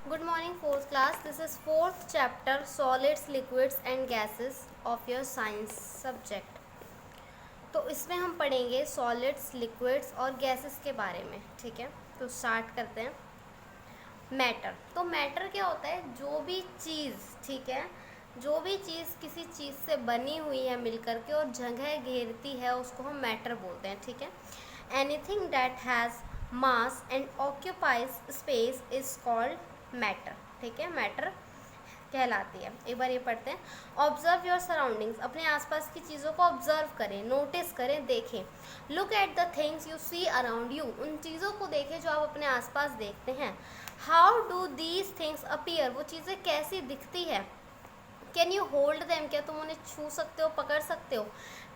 Good morning, fourth class. This is fourth chapter, solids, liquids and gases of your science subject. तो इसमें हम पढ़ेंगे solids, liquids और gases के बारे में. ठीक है, तो स्टार्ट करते हैं. मैटर. तो मैटर क्या होता है? जो भी चीज़, ठीक है, जो भी चीज़ किसी चीज़ से बनी हुई है मिलकर के और जगह घेरती है उसको हम मैटर बोलते हैं. ठीक है. Anything that has mass and occupies space is called matter. ठीक है, मैटर कहलाती है. एक बार ये पढ़ते हैं. Observe your surroundings. अपने आसपास की चीज़ों को ऑब्जर्व करें, नोटिस करें, देखें. Look at the things you see around you. उन चीज़ों को देखें जो आप अपने आसपास देखते हैं. How do these things appear. वो चीज़ें कैसी दिखती है. Can you hold them. क्या तुम उन्हें छू सकते हो, पकड़ सकते हो.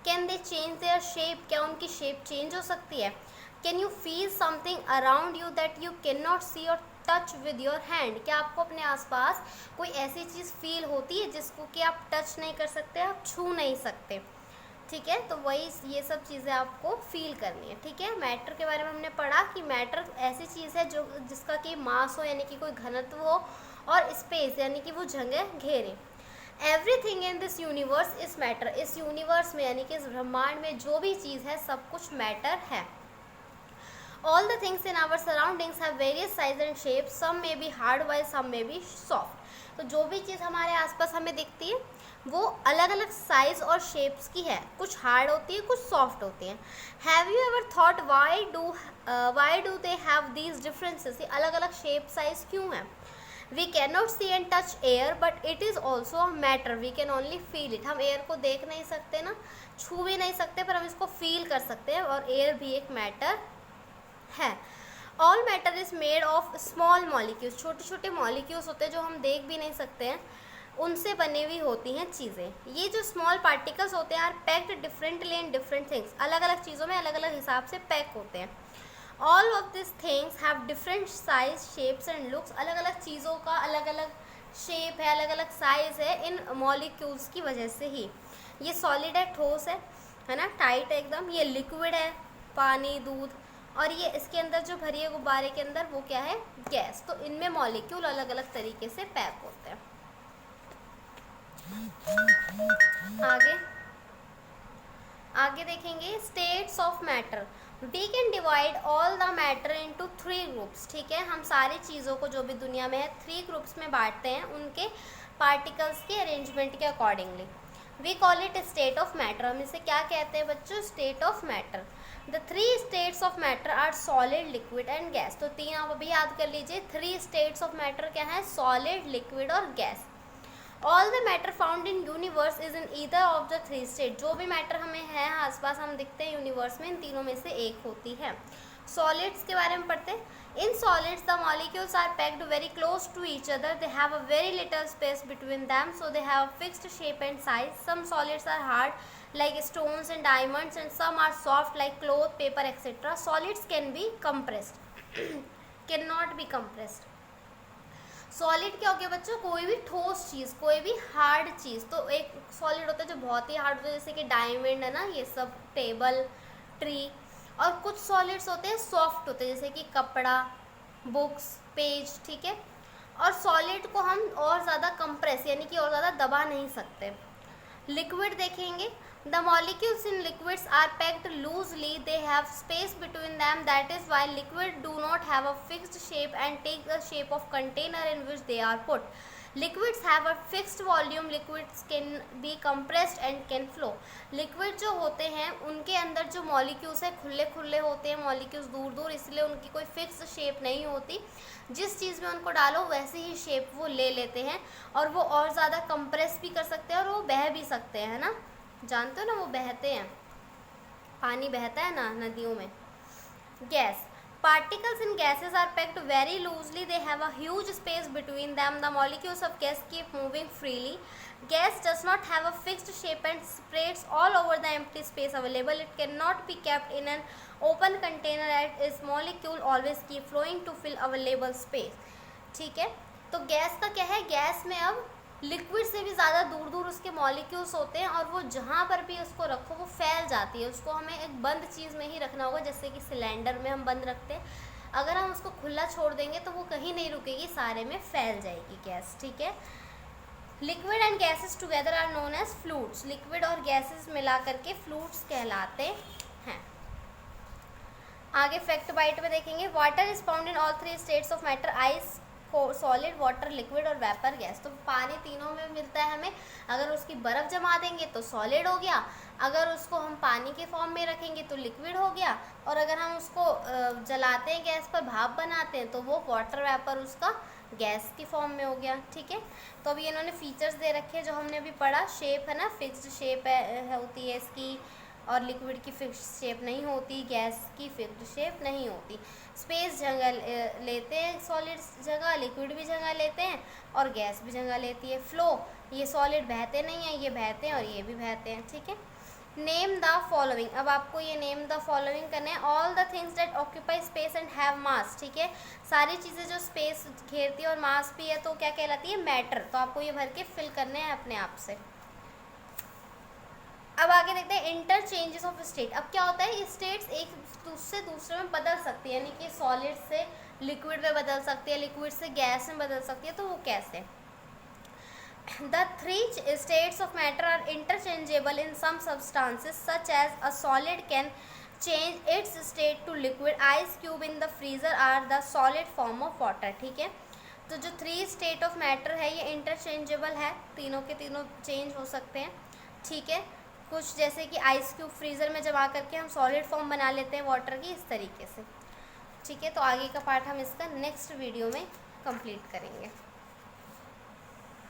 Can they change their shape. क्या उनकी शेप चेंज हो सकती है. Can you feel something around you that you can not see और टच विद योर हैंड. क्या आपको अपने आसपास कोई ऐसी चीज़ फील होती है जिसको कि आप टच नहीं कर सकते, आप छू नहीं सकते. ठीक है, तो वही ये सब चीज़ें आपको फील करनी है. ठीक है, मैटर के बारे में हमने पढ़ा कि मैटर ऐसी चीज़ है जो जिसका कि मास हो यानी कि कोई घनत्व हो और स्पेस यानी कि वो जगह घेरे. Everything in this universe is matter. इस यूनिवर्स में यानी कि इस ब्रह्मांड में जो भी चीज़ है सब कुछ मैटर है. All the things in our surroundings have various size and shapes. Some may be hard while some may be soft. तो जो भी चीज़ हमारे आसपास हमें दिखती है वो अलग अलग साइज और शेप्स की है. कुछ हार्ड होती है, कुछ सॉफ्ट होती हैं. Have you ever thought why do they have these differences. ये अलग अलग शेप साइज क्यों है. We can not see and touch air but it is also a matter. We can only feel it. हम air को देख नहीं सकते ना, छू भी नहीं सकते, पर हम इसको फील कर सकते हैं. और एयर भी एक मैटर है. All matter is made of small molecules. छोटे छोटे मॉलिक्यूल्स होते हैं जो हम देख भी नहीं सकते हैं, उनसे बनी हुई होती हैं चीज़ें. ये जो स्मॉल पार्टिकल्स होते हैं are packed differently in different things. अलग अलग चीज़ों में अलग अलग हिसाब से पैक होते हैं. All of this things have different size, shapes and looks. अलग अलग चीज़ों का अलग अलग शेप है, अलग अलग साइज है इन मॉलिक्यूल्स की वजह से ही. ये सॉलिड है, ठोस है ना, टाइट है एकदम. ये लिक्विड है, पानी, दूध. और ये इसके अंदर जो भरी है गुब्बारे के अंदर वो क्या है, गैस. तो इनमें मॉलिक्यूल अलग अलग तरीके से पैक होते हैं. आगे आगे देखेंगे states of matter. We can divide all the matter into 3 groups. ठीक है, हम सारी चीज़ों को जो भी दुनिया में है 3 ग्रुप्स में बांटते हैं उनके पार्टिकल्स के अरेंजमेंट के accordingly. We call it state of matter. हम इसे क्या कहते हैं बच्चों, state of matter. The 3 states of matter are solid, liquid and gas. तो 3 आप अभी याद कर लीजिए. 3 स्टेट्स ऑफ मैटर क्या है, सॉलिड, लिक्विड और gas. All the matter found in universe is in either of the 3 state. जो भी मैटर हमें है आसपास हम दिखते हैं यूनिवर्स में, इन तीनों में से एक होती है. सॉलिड्स के बारे में पढ़ते हैं. In solids the molecules are packed very close to each other. They have a very little space between them, so they have fixed shape and size. Some solids are hard like stones and diamonds and some are soft like cloth, paper etc. Solids can be compressed cannot be compressed. Solid क्या हो गया बच्चों, कोई भी ठोस चीज़, कोई भी hard चीज़. तो एक सॉलिड होता है जो बहुत ही हार्ड होता है जैसे कि डायमंड है ना, ये सब, टेबल, ट्री. और कुछ सॉलिड्स होते हैं सॉफ्ट होते हैं जैसे कि कपड़ा, बुक्स, पेज. ठीक है, और सॉलिड को हम और ज़्यादा कंप्रेस यानी कि और ज़्यादा दबा नहीं सकते. लिक्विड देखेंगे. The molecules in liquids are packed loosely. They have space between them. That is why liquid do not have a fixed shape and take the shape of container in which they are put. Liquids have a fixed volume. Liquids can be compressed and can flow. Liquid जो होते हैं उनके अंदर जो molecules है खुले खुले होते हैं, molecules दूर दूर, इसलिए उनकी कोई fixed shape नहीं होती. जिस चीज़ में उनको डालो वैसे ही शेप वो ले लेते हैं और वो और ज़्यादा कंप्रेस भी कर सकते हैं और वो बह भी सकते हैं, है ना. जानते हो ना, वो बहते हैं, पानी बहता है ना नदियों में. Gas. Particles in gases are packed very loosely. They have a huge space between them. The molecules of gas keep moving freely. Gas does not have a fixed shape and spreads all over the empty space available. It can not be kept in an open container at its molecule always keep flowing to fill available space. ठीक है, तो gas का क्या है, gas में अब liquid से भी ज़्यादा दूर दूर उसके मॉलिक्यूल्स होते हैं और वो जहाँ पर भी उसको रखो वो फैल जाती है. उसको हमें एक बंद चीज़ में ही रखना होगा, जैसे कि सिलेंडर में हम बंद रखते हैं अगर हम उसको खुला छोड़ देंगे तो वो कहीं नहीं रुकेगी, सारे में फैल जाएगी गैस, ठीक है। Liquid and gases together are known as fluids, liquid और गैसेस मिला करके फ्लूइड्स कहलाते हैं। आगे फैक्ट बाइट में देखेंगे, water is found in all three states of matter, ice, solid water, liquid और वेपर गैस। तो पानी तीनों में मिलता है हमें। अगर उसकी बर्फ़ जमा देंगे तो सॉलिड हो गया, अगर उसको हम पानी के फॉर्म में रखेंगे तो लिक्विड हो गया, और अगर हम उसको जलाते हैं गैस पर, भाप बनाते हैं, तो वो वाटर वेपर उसका गैस की फॉर्म में हो गया, ठीक है। तो अभी इन्होंने फीचर्स दे रखे हैं जो हमने अभी पढ़ा। शेप है ना, फिक्स्ड शेप होती है इसकी, और लिक्विड की फिक्स्ड शेप नहीं होती, गैस की फिक्स्ड शेप नहीं होती। स्पेस जगह लेते हैं, सॉलिड जगह, लिक्विड भी जगह लेते हैं, और गैस भी जगह लेती है। फ्लो, ये सॉलिड बहते नहीं हैं, ये बहते हैं और ये भी बहते हैं, ठीक है। नेम द फॉलोइंग, अब आपको ये नेम द फॉलोइंग करने हैं। All the things that occupy space and have मास, ठीक है। सारी चीज़ें जो स्पेस घेरती है और मास भी है तो क्या कहलाती है, मैटर। तो आपको ये भर के फिल करने हैं अपने आप से। अब आगे देखते हैं इंटरचेंजेस ऑफ स्टेट। अब क्या होता है, स्टेट्स एक से दूसरे में बदल सकती है, यानी कि सॉलिड से लिक्विड में बदल सकती है, लिक्विड से गैस में बदल सकती है। तो वो कैसे? The three states of matter are interchangeable in some substances, such as a solid can change its state to liquid. Ice cube in the freezer are the solid form of water, ठीक है। तो जो three state of matter है ये interchangeable है, तीनों के तीनों चेंज हो सकते हैं, ठीक है। कुछ जैसे कि आइस क्यूब फ्रीज़र में जमा करके हम सॉलिड फॉर्म बना लेते हैं वाटर की, इस तरीके से, ठीक है। तो आगे का पार्ट हम इसका नेक्स्ट वीडियो में कंप्लीट करेंगे।